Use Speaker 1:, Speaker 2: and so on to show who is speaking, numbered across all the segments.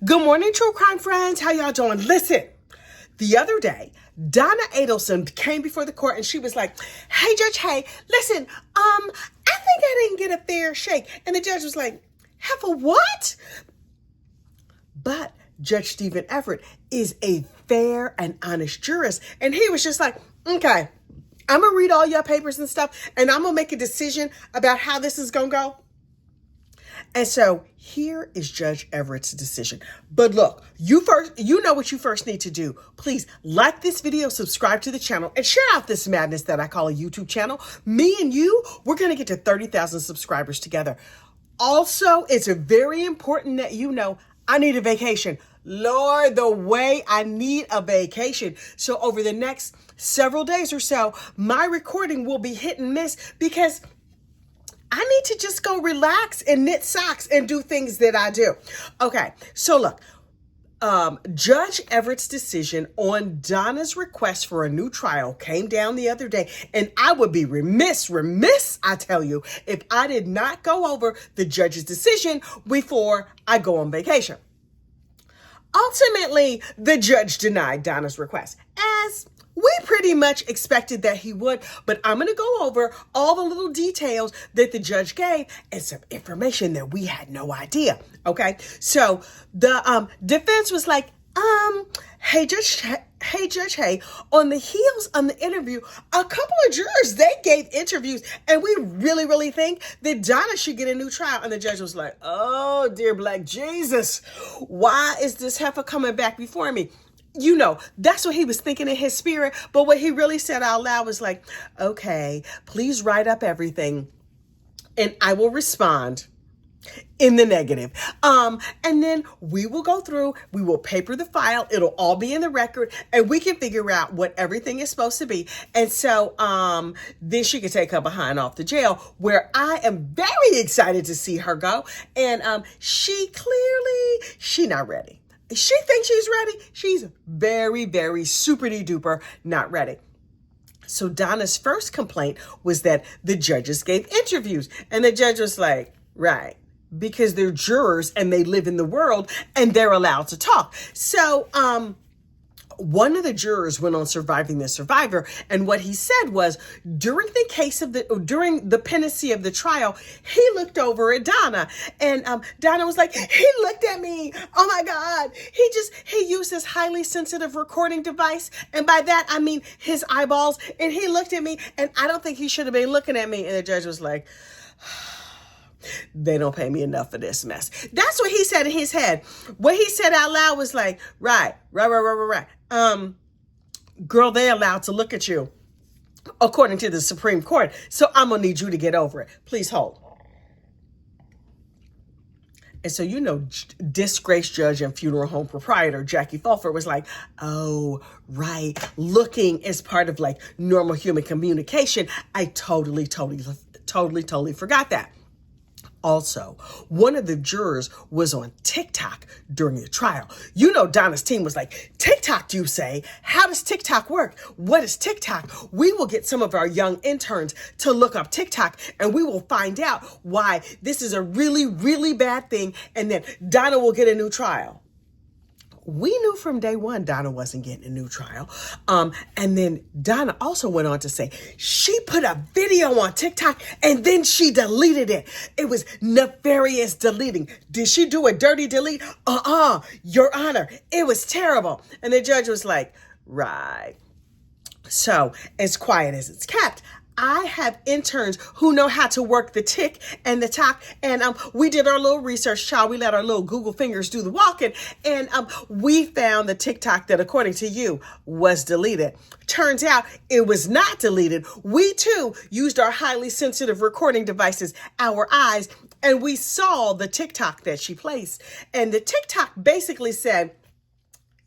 Speaker 1: Good morning, true crime friends. How y'all doing? Listen, the other day, Donna Adelson came before the court and she was like, "Hey, Judge, hey, listen, I think I didn't get a fair shake." And the judge was like, "Have a what?" But Judge Stephen Everett is a fair and honest jurist. And he was just like, "Okay, I'm going to read all your papers and stuff, and I'm going to make a decision about how this is going to go." And so here is Judge Everett's decision. But look, you know what you first need to do. Please like this video, subscribe to the channel, and share out this madness that I call a YouTube channel. Me and you, we're going to get to 30,000 subscribers together. Also, it's very important that you know I need a vacation. Lord, the way I need a vacation. So over the next several days or so, my recording will be hit and miss because I need to just go relax and knit socks and do things that I do. Okay, so look, Judge Everett's decision on Donna's request for a new trial came down the other day, and I would be remiss, I tell you, if I did not go over the judge's decision before I go on vacation. Ultimately, the judge denied Donna's request, as we pretty much expected that he would, but I'm going to go over all the little details that the judge gave and some information that we had no idea. Okay, so the defense was like, hey, Judge, on the heels of the interview, a couple of jurors, they gave interviews, and we really think that Donna should get a new trial. And the judge was like, "Oh, dear Black Jesus, why is this heifer coming back before me?" You know, that's what he was thinking in his spirit. But what he really said out loud was like, "Okay, please write up everything and I will respond in the negative. And then we will go through, we will paper the file. It'll all be in the record and we can figure out what everything is supposed to be." And so then she can take her behind off to jail, where I am very excited to see her go. And she's not ready. She thinks she's ready. She's very super duper not ready. So Donna's first complaint was that the judges gave interviews, and the judge was like, "Right, because they're jurors and they live in the world and they're allowed to talk." So one of the jurors went on Surviving the Survivor, and what he said was, during the pendency of the trial, he looked over at Donna, and Donna was like, "He looked at me. Oh my God." He used his highly sensitive recording device, and by that I mean his eyeballs, and he looked at me, and I don't think he should have been looking at me. And the judge was like, "They don't pay me enough for this mess." That's what he said in his head. What he said out loud was like, right. Girl, they're allowed to look at you according to the Supreme Court. So I'm going to need you to get over it. Please hold. And so, you know, disgraced judge and funeral home proprietor Jackie Fulford was like, "Oh, right. Looking is part of like normal human communication. I totally forgot that." Also, one of the jurors was on TikTok during the trial. You know, Donna's team was like, "TikTok, you say? How does TikTok work? What is TikTok? We will get some of our young interns to look up TikTok, and we will find out why this is a really bad thing, and then Donna will get a new trial." We knew from day one Donna wasn't getting a new trial. And then Donna also went on to say she put a video on TikTok and then she deleted it. It was nefarious deleting. Did she do a dirty delete? Your Honor, it was terrible. And the judge was like, "Right." So as quiet as it's kept, I have interns who know how to work the tick and the talk. And we did our little research, child. We let our little Google fingers do the walking. And we found the TikTok that, according to you, was deleted. Turns out it was not deleted. We, too, used our highly sensitive recording devices, our eyes, and we saw the TikTok that she placed. And the TikTok basically said,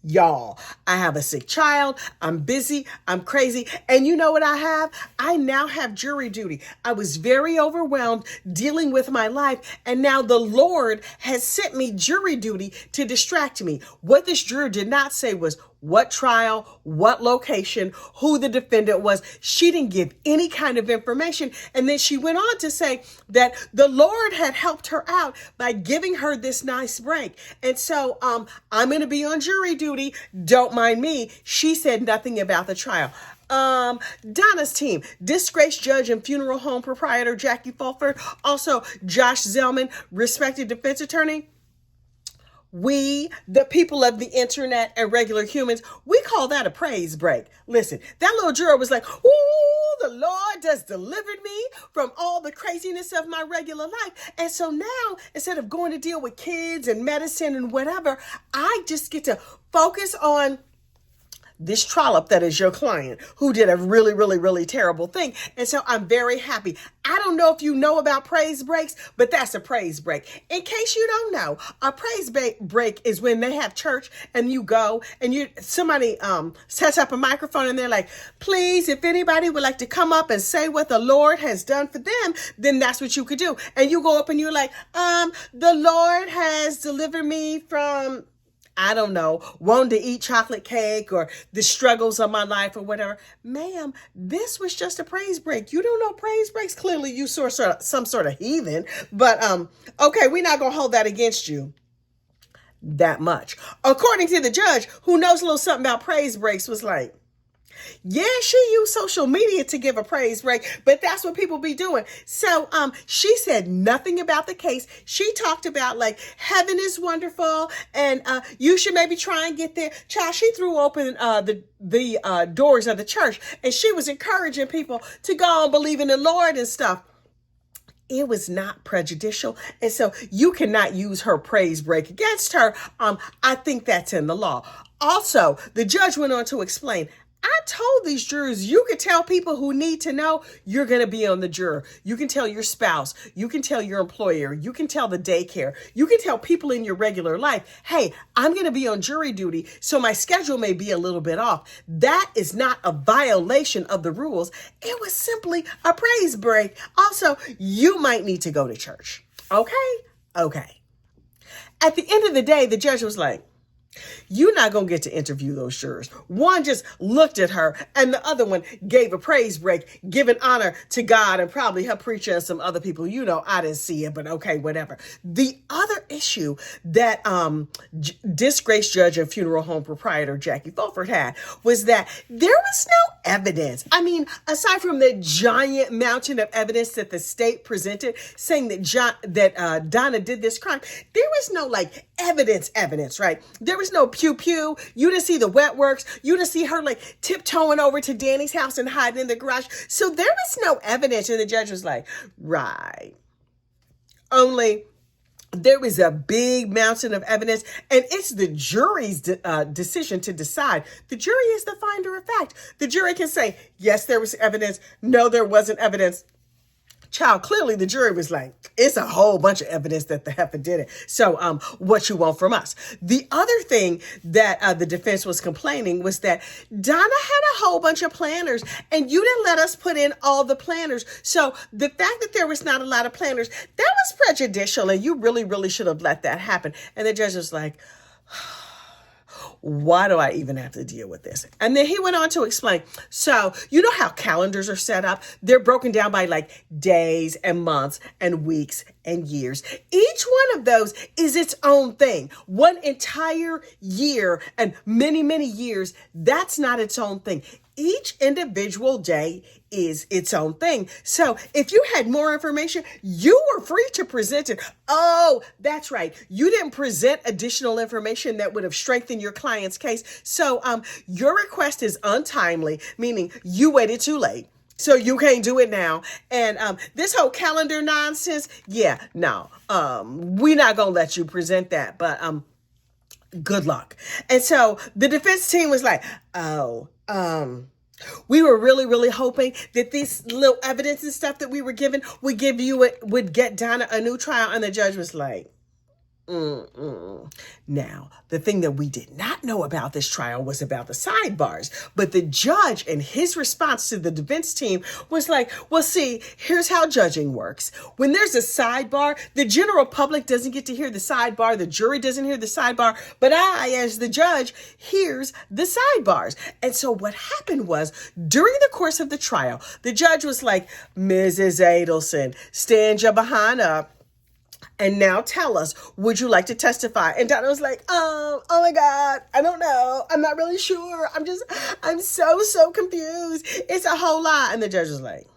Speaker 1: "Y'all, I have a sick child. I'm busy. I'm crazy. And you know what I have? I now have jury duty. I was very overwhelmed dealing with my life. And now the Lord has sent me jury duty to distract me." What this juror did not say was, what trial, what location, who the defendant was. She didn't give any kind of information. And then she went on to say that the Lord had helped her out by giving her this nice break. And so I'm going to be on jury duty. Don't mind me. She said nothing about the trial. Donna's team, disgraced judge and funeral home proprietor Jackie Fulford, also Josh Zellman, respected defense attorney. We, the people of the internet and regular humans, we call that a praise break. Listen, that little juror was like, ooh, the Lord has delivered me from all the craziness of my regular life. And so now, instead of going to deal with kids and medicine and whatever, I just get to focus on this trollop that is your client who did a really, really, really terrible thing. And so I'm very happy. I don't know if you know about praise breaks, but that's a praise break. In case you don't know, a praise break is when they have church and you go and somebody sets up a microphone and they're like, please, if anybody would like to come up and say what the Lord has done for them, then that's what you could do. And you go up and you're like, the Lord has delivered me from, I don't know, wanting to eat chocolate cake or the struggles of my life or whatever. Ma'am, this was just a praise break. You don't know praise breaks? Clearly you saw some sort of heathen. But okay, we're not going to hold that against you that much. According to the judge, who knows a little something about praise breaks, was like, yeah, she used social media to give a praise break, but that's what people be doing. So she said nothing about the case. She talked about like heaven is wonderful and you should maybe try and get there. Child, she threw open the doors of the church and she was encouraging people to go and believe in the Lord and stuff. It was not prejudicial. And so you cannot use her praise break against her. I think that's in the law. Also, the judge went on to explain, I told these jurors, you can tell people who need to know you're going to be on the juror. You can tell your spouse. You can tell your employer. You can tell the daycare. You can tell people in your regular life, hey, I'm going to be on jury duty, so my schedule may be a little bit off. That is not a violation of the rules. It was simply a praise break. Also, you might need to go to church. Okay? Okay. At the end of the day, the judge was like, you're not going to get to interview those jurors. One just looked at her and the other one gave a praise break, giving honor to God and probably her preacher and some other people. You know, I didn't see it, but okay, whatever. The other issue that disgraced judge and funeral home proprietor Jackie Fulford had was that there was no evidence. I mean, aside from the giant mountain of evidence that the state presented saying that Donna did this crime, there was no like evidence, right? There was no pew. You didn't see the wet works. You didn't see her like tiptoeing over to Danny's house and hiding in the garage. So there was no evidence. And the judge was like, right. Only there was a big mountain of evidence and it's the jury's decision to decide. The jury is the finder of fact. The jury can say, yes, there was evidence. No, there wasn't evidence. Child, clearly the jury was like, it's a whole bunch of evidence that the heifer did it. So what you want from us? The other thing that the defense was complaining was that Donna had a whole bunch of planners and you didn't let us put in all the planners. So the fact that there was not a lot of planners, that was prejudicial and you really, really should have let that happen. And the judge was like, why do I even have to deal with this? And then he went on to explain. So you know how calendars are set up? They're broken down by like days and months and weeks and years. Each one of those is its own thing. One entire year and many, many years, that's not its own thing. Each individual day is its own thing. So if you had more information, you were free to present it. Oh, that's right. You didn't present additional information that would have strengthened your client's case. So your request is untimely, meaning you waited too late. So you can't do it now. And this whole calendar nonsense, yeah, no, we're not going to let you present that. But good luck. And so the defense team was like, we were really, really hoping that this little evidence and stuff that we were given would get Donna a new trial. And the judge was like, Now, the thing that we did not know about this trial was about the sidebars, but the judge and his response to the defense team was like, well, see, here's how judging works. When there's a sidebar, the general public doesn't get to hear the sidebar. The jury doesn't hear the sidebar, but I, as the judge, hears the sidebars. And so what happened was during the course of the trial, the judge was like, Mrs. Adelson, stand your behind up. And now tell us, would you like to testify? And Donna was like, oh my God, I don't know. I'm not really sure. I'm so confused. It's a whole lot. And the judge was like,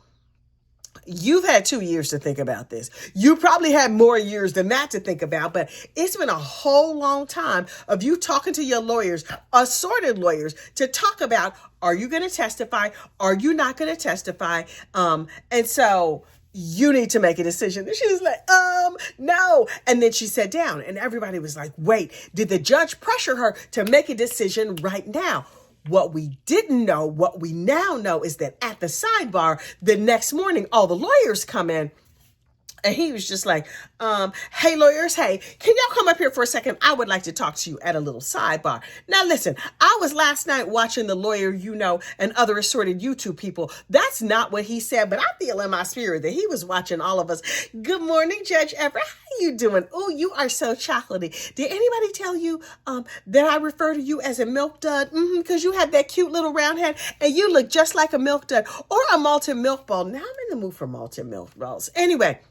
Speaker 1: you've had 2 years to think about this. You probably had more years than that to think about, but it's been a whole long time of you talking to your lawyers, assorted lawyers, to talk about, are you going to testify? Are you not going to testify? And so you need to make a decision. And she was like, no. And then she sat down and everybody was like, wait, did the judge pressure her to make a decision right now? What we didn't know, what we now know is that at the sidebar, the next morning, all the lawyers come in. And he was just like, hey, lawyers, hey, can y'all come up here for a second? I would like to talk to you at a little sidebar. Now, listen, I was last night watching the lawyer, and other assorted YouTube people. That's not what he said, but I feel in my spirit that he was watching all of us. Good morning, Judge Everett. How you doing? Oh, you are so chocolatey. Did anybody tell you that I refer to you as a milk dud? Because you have that cute little round head and you look just like a milk dud or a malted milk ball. Now I'm in the mood for malted milk balls. Anyway.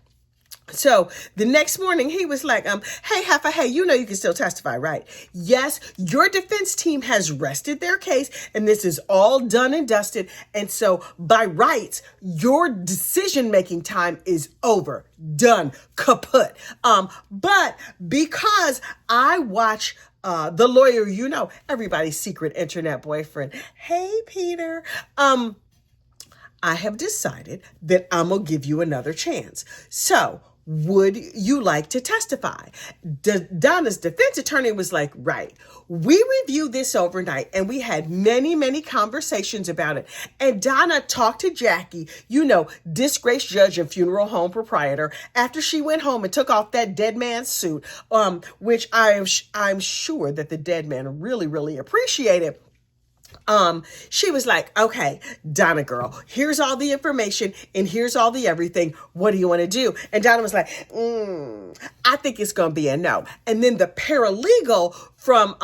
Speaker 1: So the next morning he was like, hey, Heifer, hey, you can still testify, right? Yes, your defense team has rested their case and this is all done and dusted. And so by rights, your decision-making time is over, done, kaput. But because I watch the lawyer, everybody's secret internet boyfriend. Hey, Peter. I have decided that I'm going to give you another chance. So would you like to testify? Donna's defense attorney was like, right. We reviewed this overnight and we had many conversations about it. And Donna talked to Jackie, disgraced judge and funeral home proprietor, after she went home and took off that dead man's suit, which I'm sure that the dead man really appreciated. She was like, okay, Donna girl, here's all the information and here's all the everything. What do you want to do? And Donna was like, I think it's going to be a no. And then the paralegal from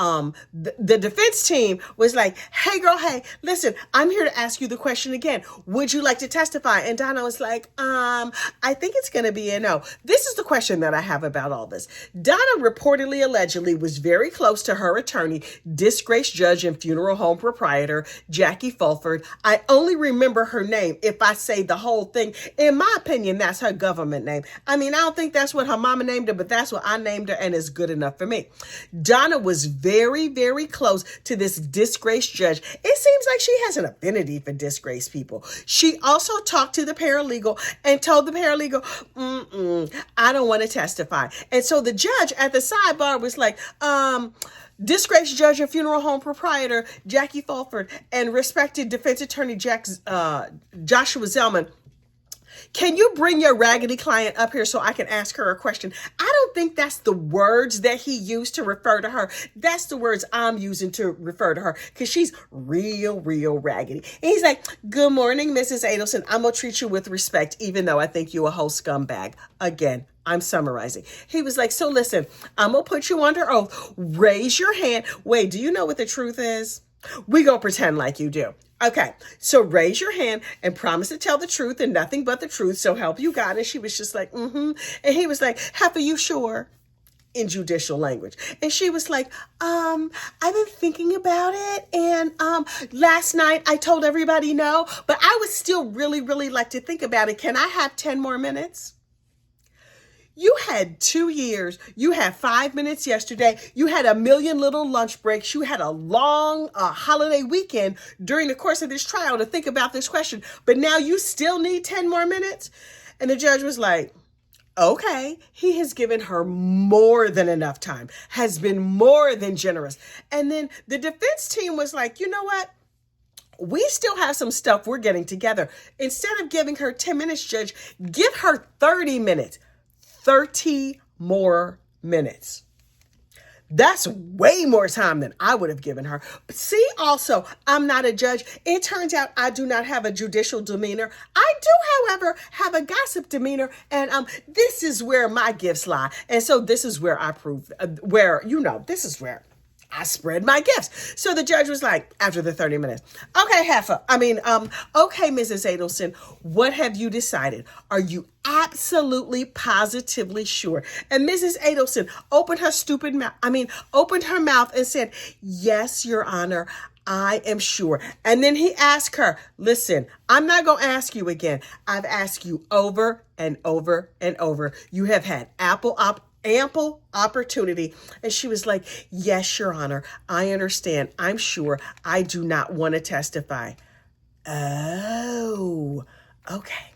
Speaker 1: the defense team was like, hey girl, hey, listen, I'm here to ask you the question again. Would you like to testify? And Donna was like, I think it's going to be a no. This is the question that I have about all this. Donna reportedly, allegedly was very close to her attorney, disgraced judge and funeral home proprietor, Jackie Fulford. I only remember her name if I say the whole thing. In my opinion, that's her government name. I mean, I don't think that's what her mama named her, but that's what I named her, and it's good enough for me. Donna was very close to this disgraced judge. It seems like she has an affinity for disgraced people. She also talked to the paralegal and told the paralegal, I don't want to testify. And so the judge at the sidebar was like, disgraced judge and funeral home proprietor Jackie Fulford and respected defense attorney Joshua Zellman, can you bring your raggedy client up here so I can ask her a question? I don't think that's the words that he used to refer to her. That's the words I'm using to refer to her because she's real raggedy. And he's like, good morning, Mrs. Adelson. I'm going to treat you with respect, even though I think you a whole scumbag. Again, I'm summarizing. He was like, so listen, I'm going to put you under oath. Raise your hand. Wait, do you know what the truth is? We going to pretend like you do. Okay, so raise your hand and promise to tell the truth and nothing but the truth, so help you God. And she was just like, And he was like, Heifer, you sure? In judicial language. And she was like, I've been thinking about it. And last night I told everybody no, but I would still really like to think about it. Can I have 10 more minutes? You had 2 years. You had 5 minutes yesterday. You had a million little lunch breaks. You had a long holiday weekend during the course of this trial to think about this question. But now you still need 10 more minutes? And the judge was like, okay, he has given her more than enough time, has been more than generous. And then the defense team was like, you know what? We still have some stuff we're getting together. Instead of giving her 10 minutes, Judge, give her 30 minutes. 30 more minutes. That's way more time than I would have given her. But see, also, I'm not a judge. It turns out I do not have a judicial demeanor. I do, however, have a gossip demeanor. And this is where my gifts lie. And so this is where I prove, this is where I spread my gifts. So the judge was like, after the 30 minutes, okay, okay, Mrs. Adelson, what have you decided? Are you absolutely positively sure? And Mrs. Adelson opened her mouth and said, yes, Your Honor, I am sure. And then he asked her, listen, I'm not going to ask you again. I've asked you over and over and over. You have had ample opportunity. And she was like, yes, Your Honor, I understand. I'm sure. I do not want to testify. Oh, okay.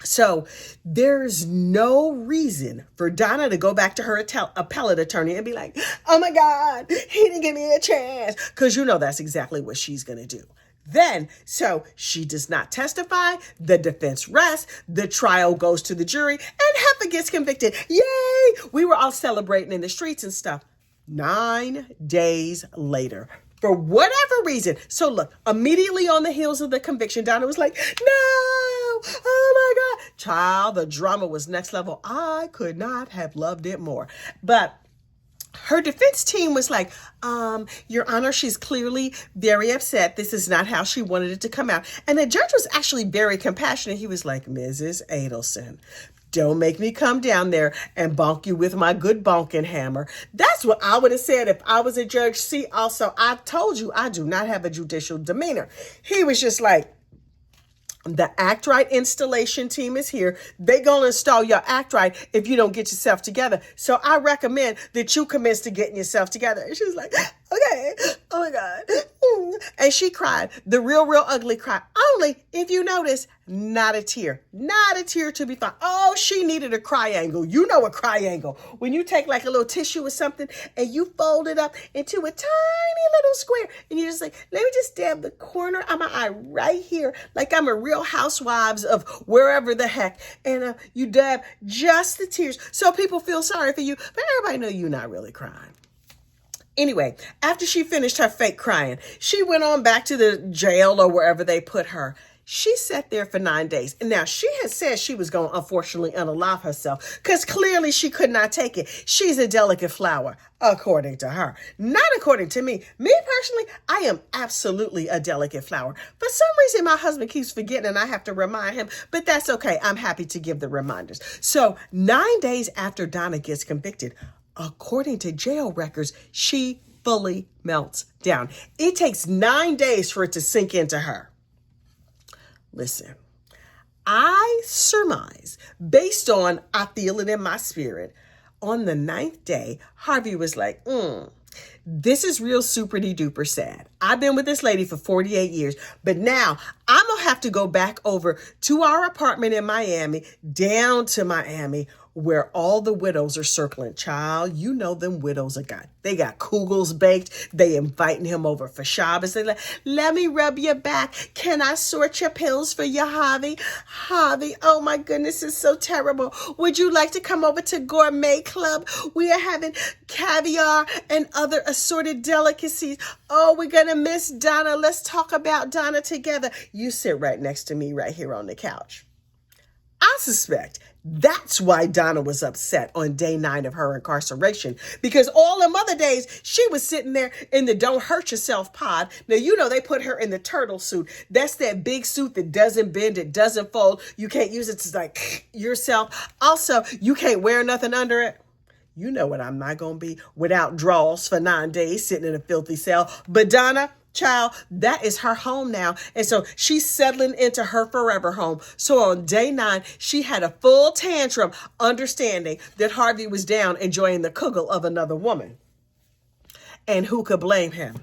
Speaker 1: So there's no reason for Donna to go back to her appellate attorney and be like, oh my God, he didn't give me a chance. Because that's exactly what she's going to do. Then, so she does not testify, the defense rests, the trial goes to the jury, and Heifer gets convicted. Yay! We were all celebrating in the streets and stuff. 9 days later, for whatever reason. So look, immediately on the heels of the conviction, Donna was like, no, oh my God. Child, the drama was next level. I could not have loved it more. But her defense team was like, Your Honor, she's clearly very upset. This is not how she wanted it to come out. And the judge was actually very compassionate. He was like, Mrs. Adelson, don't make me come down there and bonk you with my good bonking hammer. That's what I would have said if I was a judge. See, also, I told you I do not have a judicial demeanor. He was just like, the Act Right installation team is here. They gonna install your Act Right if you don't get yourself together. So I recommend that you commence to getting yourself together. And she's like, okay, oh my God. And she cried, the real ugly cry. Only, if you notice, not a tear to be found. Oh, she needed a triangle. You know a triangle. When you take like a little tissue or something and you fold it up into a tiny little square and you're just like, let me just dab the corner of my eye right here. Like I'm a Real Housewives of wherever the heck. And you dab just the tears so people feel sorry for you. But everybody know you're not really crying. Anyway, after she finished her fake crying, she went on back to the jail or wherever they put her. She sat there for 9 days. And now she had said she was going to unfortunately unalive herself because clearly she could not take it. She's a delicate flower, according to her. Not according to me. Me personally, I am absolutely a delicate flower. For some reason, my husband keeps forgetting and I have to remind him, but that's okay. I'm happy to give the reminders. So 9 days after Donna gets convicted, according to jail records, she fully melts down. It takes 9 days for it to sink into her. Listen, I surmise, based on I feel it in my spirit, on the 9th day, Harvey was like, this is real super-de duper sad. I've been with this lady for 48 years, but now I'm going to have to go back over to our apartment in Miami, down to Miami, where all the widows are circling. Child, you know them widows they got kugels baked. They inviting him over for Shabbos. They like, let me rub your back. Can I sort your pills for you, Javi? Javi, oh my goodness, it's so terrible. Would you like to come over to Gourmet Club? We are having caviar and other assorted delicacies. Oh, we're going to miss Donna. Let's talk about Donna together. You sit right next to me right here on the couch. I suspect that's why Donna was upset on day 9 of her incarceration, because all them other days she was sitting there in the don't hurt yourself pod. Now, you know, they put her in the turtle suit. That's that big suit that doesn't bend. It doesn't fold. You can't use it to like yourself. Also, you can't wear nothing under it. You know what I'm not going to be without drawers for 9 days sitting in a filthy cell. But Donna, child, that is her home now. And so she's settling into her forever home. So on day 9, she had a full tantrum, understanding that Harvey was down enjoying the kugel of another woman. And who could blame him?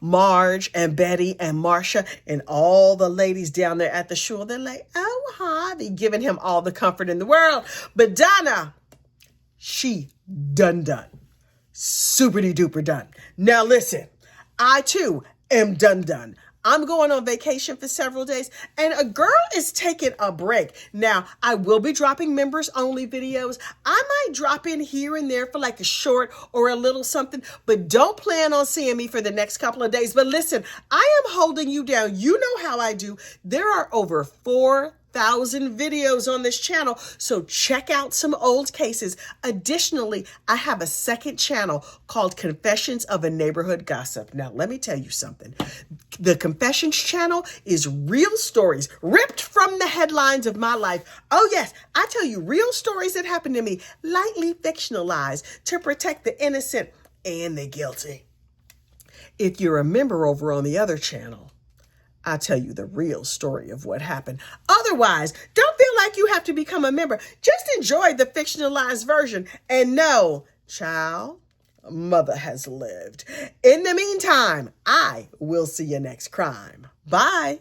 Speaker 1: Marge and Betty and Marcia and all the ladies down there at the shore. They're like, oh, Harvey, giving him all the comfort in the world. But Donna, she done. Super-de-duper done. Now listen, I too am done. I'm going on vacation for several days, and a girl is taking a break. Now, I will be dropping members only videos. I might drop in here and there for like a short or a little something, but don't plan on seeing me for the next couple of days. But listen, I am holding you down. You know how I do. There are over 4,000 videos on this channel, so check out some old cases. Additionally, I have a second channel called Confessions of a Neighborhood Gossip. Now, let me tell you something. The Confessions channel is real stories ripped from the headlines of my life. Oh yes, I tell you real stories that happened to me, lightly fictionalized to protect the innocent and the guilty. If you're a member over on the other channel, I'll tell you the real story of what happened. Otherwise, don't feel like you have to become a member. Just enjoy the fictionalized version and know, child, mother has lived. In the meantime, I will see you next crime. Bye.